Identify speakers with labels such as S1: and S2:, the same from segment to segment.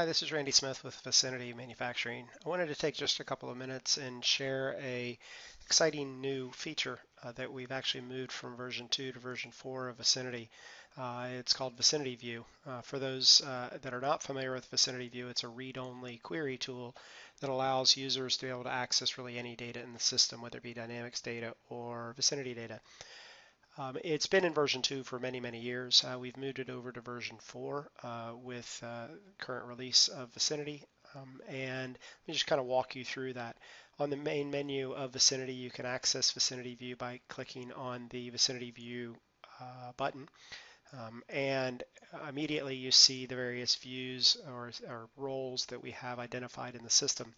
S1: Hi, this is Randy Smith with Vicinity Manufacturing. I wanted to take just a couple of minutes and share a exciting new feature that we've actually moved from version 2 to version 4 of Vicinity. It's called VicinityView. For those that are not familiar with VicinityView, it's a read-only query tool that allows users to be able to access really any data in the system, whether it be Dynamics data or Vicinity data. It's been in version 2 for many, many years. We've moved it over to version 4 with current release of Vicinity. And let me just kind of walk you through that. On the main menu of Vicinity, you can access Vicinity View by clicking on the Vicinity View button. And immediately you see the various views or roles that we have identified in the system.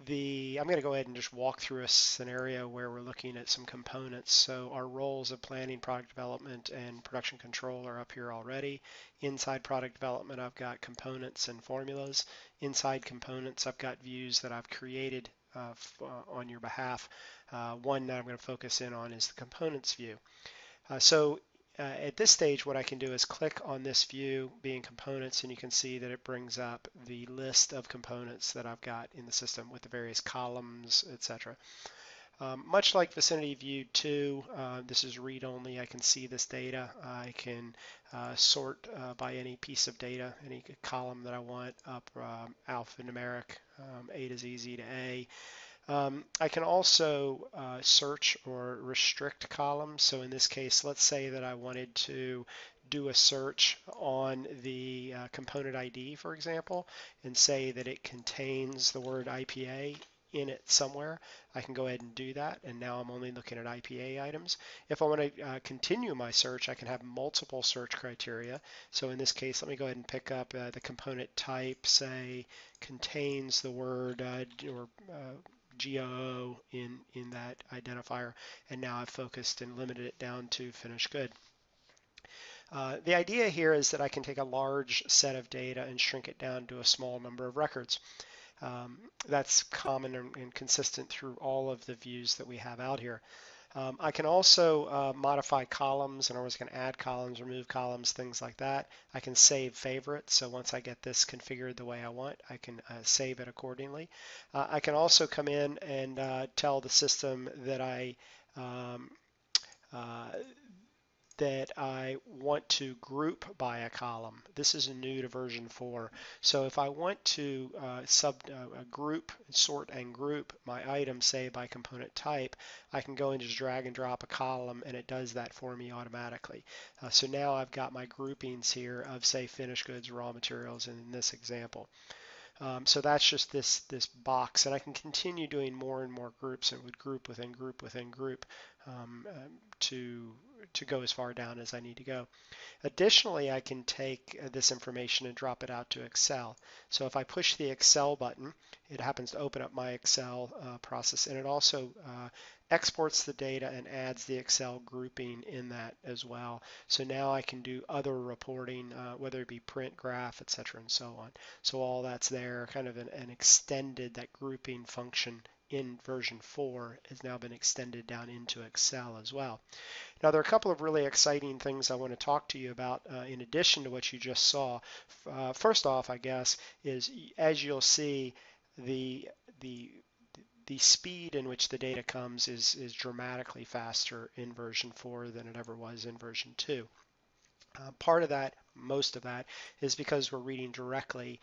S1: I'm going to go ahead and just walk through a scenario where we're looking at some components. So our roles of planning, product development, and production control are up here already. Inside product development, I've got components and formulas. Inside components, I've got views that I've created on your behalf. One that I'm going to focus in on is the components view. At this stage, what I can do is click on this view being components, and you can see that it brings up the list of components that I've got in the system with the various columns, etc. Much like Vicinity View 2, this is read-only. I can see this data. I can sort by any piece of data, any column that I want, up alphanumeric, A to Z to A. I can also search or restrict columns. So in this case, let's say that I wanted to do a search on the component ID, for example, and say that it contains the word IPA in it somewhere. I can go ahead and do that, and now I'm only looking at IPA items. If I want to continue my search, I can have multiple search criteria. So in this case, let me go ahead and pick up the component type, say contains the word GOO in that identifier, and now I've focused and limited it down to finished good. The idea here is that I can take a large set of data and shrink it down to a small number of records. That's common and consistent through all of the views that we have out here. I can also modify columns, and I was going to add columns, remove columns, things like that. I can save favorites, so once I get this configured the way I want, I can save it accordingly. I can also come in and tell the system that I want to group by a column. This is new to version 4. So if I want to sort and group my items, say by component type, I can go and just drag and drop a column, and it does that for me automatically. So now I've got my groupings here of, say, finished goods, raw materials, and in this example. So that's just this box, and I can continue doing more and more groups, and would group within group within group to go as far down as I need to go. Additionally, I can take this information and drop it out to Excel. So if I push the Excel button, it happens to open up my Excel process, and it also exports the data and adds the Excel grouping in that as well. So now I can do other reporting, whether it be print, graph, etc., and so on. So all that's there, kind of an extended, that grouping function in version 4 has now been extended down into Excel as well. Now, there are a couple of really exciting things I want to talk to you about in addition to what you just saw. First off, I guess, is as you'll see, the speed in which the data comes is dramatically faster in version 4 than it ever was in version 2. Part of that, most of that, is because we're reading directly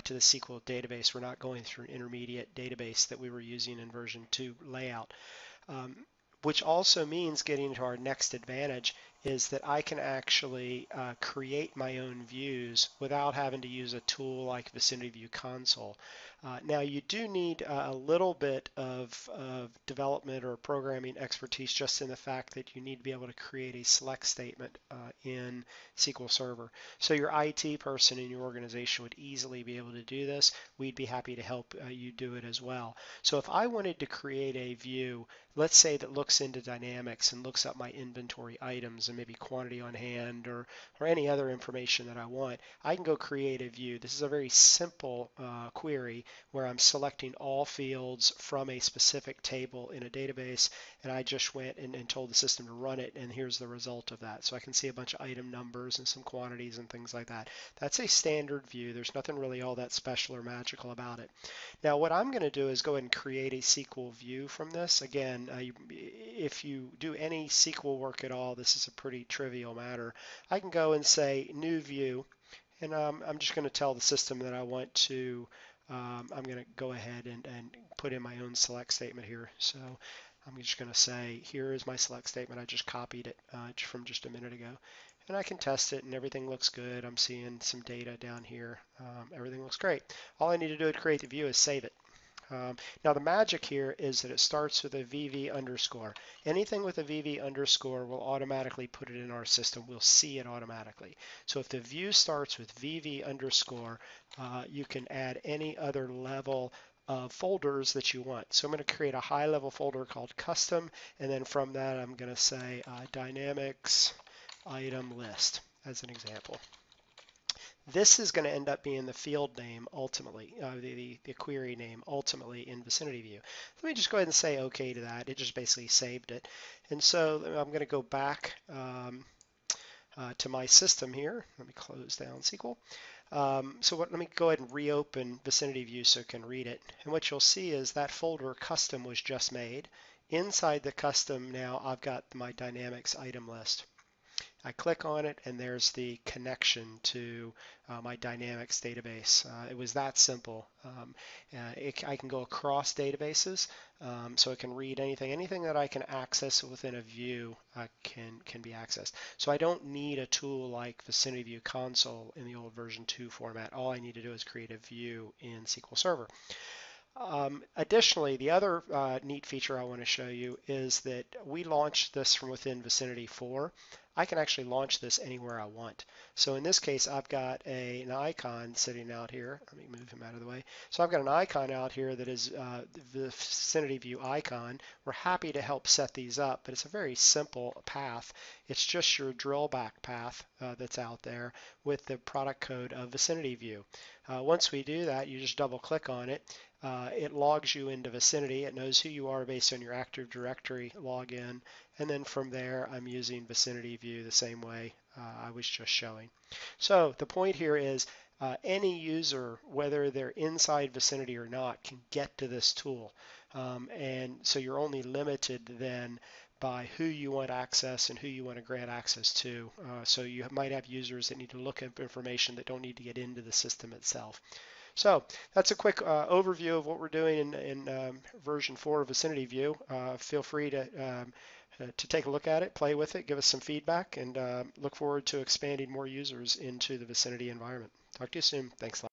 S1: to the SQL database. We're not going through an intermediate database that we were using in version 2 layout. Which also means, getting to our next advantage, is that I can actually create my own views without having to use a tool like VicinityView Console. Now, you do need a little bit of development or programming expertise, just in the fact that you need to be able to create a select statement in SQL Server. So your IT person in your organization would easily be able to do this. We'd be happy to help you do it as well. So if I wanted to create a view, let's say, that looks into Dynamics and looks up my inventory items and maybe quantity on hand or any other information that I want, I can go create a view. This is a very simple query where I'm selecting all fields from a specific table in a database, and I just went and told the system to run it, and here's the result of that. So I can see a bunch of item numbers and some quantities and things like that. That's a standard view. There's nothing really all that special or magical about it. Now what I'm going to do is go ahead and create a SQL view from this. Again, if you do any SQL work at all, this is a pretty trivial matter. I can go and say new view, and I'm just going to tell the system that I want to, I'm going to go ahead and put in my own select statement here. So I'm just going to say, here is my select statement. I just copied it from just a minute ago. And I can test it and everything looks good. I'm seeing some data down here. Everything looks great. All I need to do to create the view is save it. Now the magic here is that it starts with a VV underscore. Anything with a VV underscore will automatically put it in our system. We'll see it automatically. So if the view starts with VV underscore, you can add any other level of folders that you want. So I'm going to create a high level folder called custom, and then from that I'm going to say Dynamics item list as an example. This is going to end up being the field name ultimately, the query name ultimately in VicinityView. Let me just go ahead and say OK to that. It just basically saved it. And so I'm going to go back to my system here. Let me close down SQL. Let me go ahead and reopen VicinityView so it can read it. And what you'll see is that folder custom was just made. Inside the custom now I've got my Dynamics item list. I click on it and there's the connection to my Dynamics database. It was that simple. I can go across databases, so it can read anything that I can access within a view can be accessed. So I don't need a tool like VicinityView Console in the old version 2 format. All I need to do is create a view in SQL Server. Additionally, the other neat feature I want to show you is that we launched this from within Vicinity 4. I can actually launch this anywhere I want. So in this case, I've got an icon sitting out here. Let me move him out of the way. So I've got an icon out here that is the Vicinity View icon. We're happy to help set these up, but it's a very simple path. It's just your drill back path that's out there with the product code of Vicinity View. Once we do that, you just double click on it. It logs you into Vicinity. It knows who you are based on your Active Directory login. And then from there, I'm using VicinityView the same way I was just showing. So the point here is any user, whether they're inside Vicinity or not, can get to this tool. And so you're only limited then by who you want access and who you want to grant access to. So you might have users that need to look up information that don't need to get into the system itself. So that's a quick overview of what we're doing in version 4 of VicinityView. Feel free to take a look at it, play with it, give us some feedback, and look forward to expanding more users into the Vicinity environment. Talk to you soon. Thanks a lot.